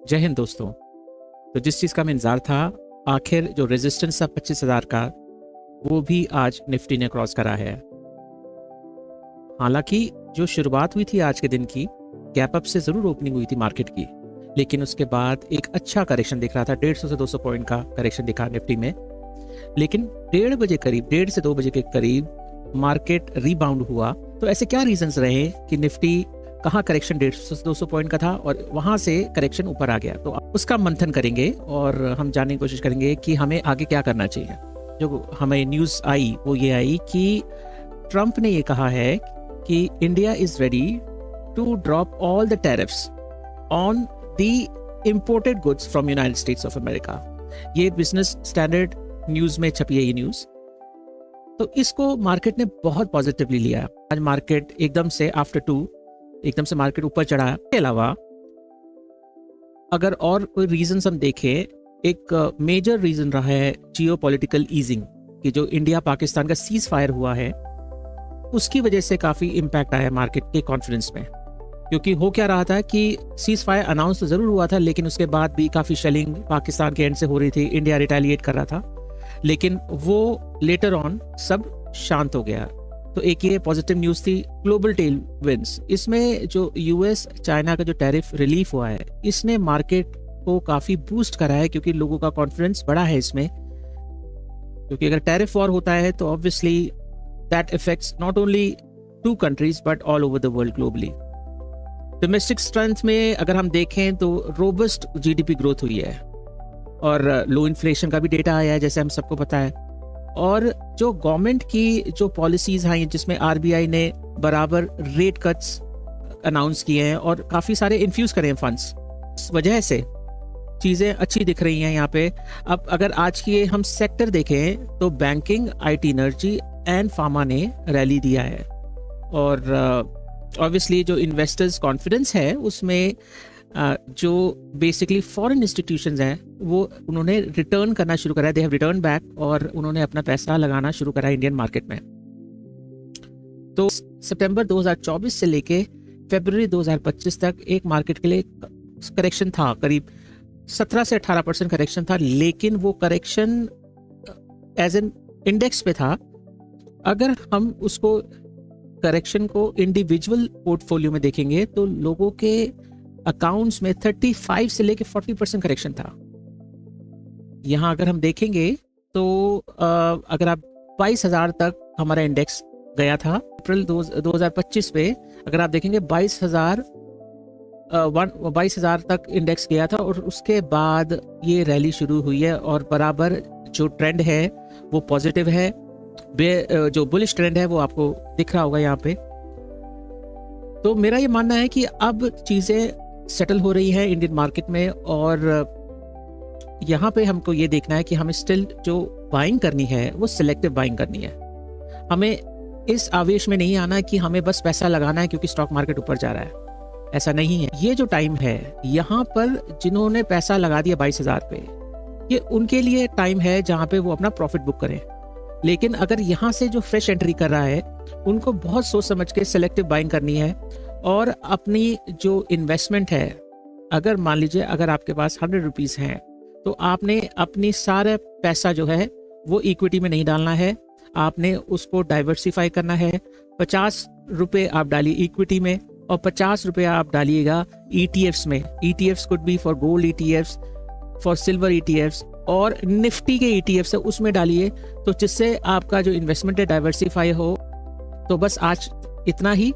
जय हिंद दोस्तों। तो जिस चीज़ का हमें इंतजार था, आखिर जो रेजिस्टेंस था 25,000 का, वो भी आज निफ्टी ने क्रॉस करा है। हालांकि जो शुरुआत हुई थी आज के दिन की, गैप अप से ज़रूर ओपनिंग हुई थी मार्केट की, लेकिन उसके बाद एक अच्छा करेक्शन दिख रहा था। 150 से 200 पॉइंट का करेक्शन दिखा निफ्टी में, लेकिन 1:30 से 2 बजे के करीब मार्केट रीबाउंड हुआ। तो ऐसे क्या रीजंस रहे कि निफ्टी कहाँ करेक्शन 150 से 200 पॉइंट का था और वहां से करेक्शन ऊपर आ गया? तो उसका मंथन करेंगे और हम जानने की कोशिश करेंगे कि हमें आगे क्या करना चाहिए। जो हमें न्यूज़ आई वो ये आई कि ट्रंप ने ये कहा है कि India is ready to drop all the tariffs on the imported goods from United States of America. ये बिजनेस स्टैंडर्ड न्यूज में छपी है ये न्यूज। तो इसको मार्केट ने बहुत पॉजिटिवली लिया। आज मार्केट एकदम से आफ्टर 2 एकदम से मार्केट ऊपर चढ़ा। इसके अलावा अगर और कोई रीजन हम देखें, एक मेजर रीजन रहा है जियोपॉलिटिकल ईजिंग कि जो इंडिया पाकिस्तान का सीज फायर हुआ है, उसकी वजह से काफी इम्पैक्ट आया मार्केट के कॉन्फिडेंस में। क्योंकि हो क्या रहा था कि सीज फायर अनाउंस तो जरूर हुआ था, लेकिन उसके बाद भी काफी शेलिंग पाकिस्तान के एंड से हो रही थी, इंडिया रिटेलिएट कर रहा था, लेकिन वो लेटर ऑन सब शांत हो गया। तो एक ये पॉजिटिव न्यूज थी। ग्लोबल टेल विंस, इसमें जो यूएस चाइना का जो टैरिफ रिलीफ हुआ है, इसने मार्केट को काफी बूस्ट करा है, क्योंकि लोगों का कॉन्फिडेंस बढ़ा है इसमें। क्योंकि अगर टैरिफ वॉर होता है तो obviously that effects not only 2 countries but all over the world globally. Domestic strength में अगर हम देखें तो रोबस्ट जीडीपी ग्रोथ हुई है और लो इन्फ्लेशन का भी डेटा आया है, जैसे हम सबको पता है। और जो गवर्नमेंट की जो पॉलिसीज हैं, जिसमें आरबीआई ने बराबर रेट कट्स अनाउंस किए हैं और काफी सारे इन्फ्यूज करे हैं फंड्स, इस वजह से चीजें अच्छी दिख रही हैं यहाँ पे। अब अगर आज की हम सेक्टर देखें तो banking, IT, energy and pharma ने रैली दिया है। और ऑब्वियसली जो इन्वेस्टर्स कॉन्फिडेंस है उसमें जो बेसिकली फॉरेन इंस्टीट्यूशंस हैं वो उन्होंने रिटर्न करना शुरू करा है। दे हैव रिटर्न बैक और उन्होंने अपना पैसा लगाना शुरू करा इंडियन मार्केट में। तो सितंबर 2024 से लेके फरवरी 2025 तक एक मार्केट के लिए करेक्शन था, करीब 17 से 18% करेक्शन था, लेकिन वो करेक्शन एज एन इंडेक्स पे था। अगर हम उसको करेक्शन को इंडिविजुअल पोर्टफोलियो में देखेंगे तो लोगों के अकाउंट्स में 35 से लेके 40% करेक्शन था। यहां अगर हम देखेंगे तो अगर आप 22,000 तक हमारा इंडेक्स गया था अप्रैल 2025 पे, अगर आप देखेंगे 22,000 तक इंडेक्स गया था और उसके बाद ये रैली शुरू हुई है और बराबर जो ट्रेंड है वो पॉजिटिव है। जो बुलिश ट्रेंड है वो आपको दिख रहा होगा यहाँ पे। तो मेरा ये मानना है कि अब चीजें सेटल हो रही है इंडियन मार्केट में और यहाँ पे हमको ये देखना है कि हमें स्टिल जो बाइंग करनी है वो सिलेक्टिव बाइंग करनी है। हमें इस आवेश में नहीं आना कि हमें बस पैसा लगाना है क्योंकि स्टॉक मार्केट ऊपर जा रहा है, ऐसा नहीं है। ये जो टाइम है यहाँ पर जिन्होंने पैसा लगा दिया 22,000 पे, ये उनके लिए टाइम है जहाँ पे वो अपना प्रॉफिट बुक करें। लेकिन अगर यहाँ से जो फ्रेश एंट्री कर रहा है उनको बहुत सोच समझ के सिलेक्टिव बाइंग करनी है और अपनी जो इन्वेस्टमेंट है, अगर मान लीजिए अगर आपके पास 100 रुपीज हैं तो आपने अपनी सारा पैसा जो है वो इक्विटी में नहीं डालना है, आपने उसको डाइवर्सिफाई करना है। 50 रुपए आप डालिए इक्विटी में और 50 रुपए आप डालिएगा ईटीएफ्स में। ETFs could be for gold ETFs, for silver ETFs और निफ्टी के ईटीएफ्स है उसमें डालिए, तो जिससे आपका जो इन्वेस्टमेंट है डाइवर्सिफाई हो। तो बस आज इतना ही।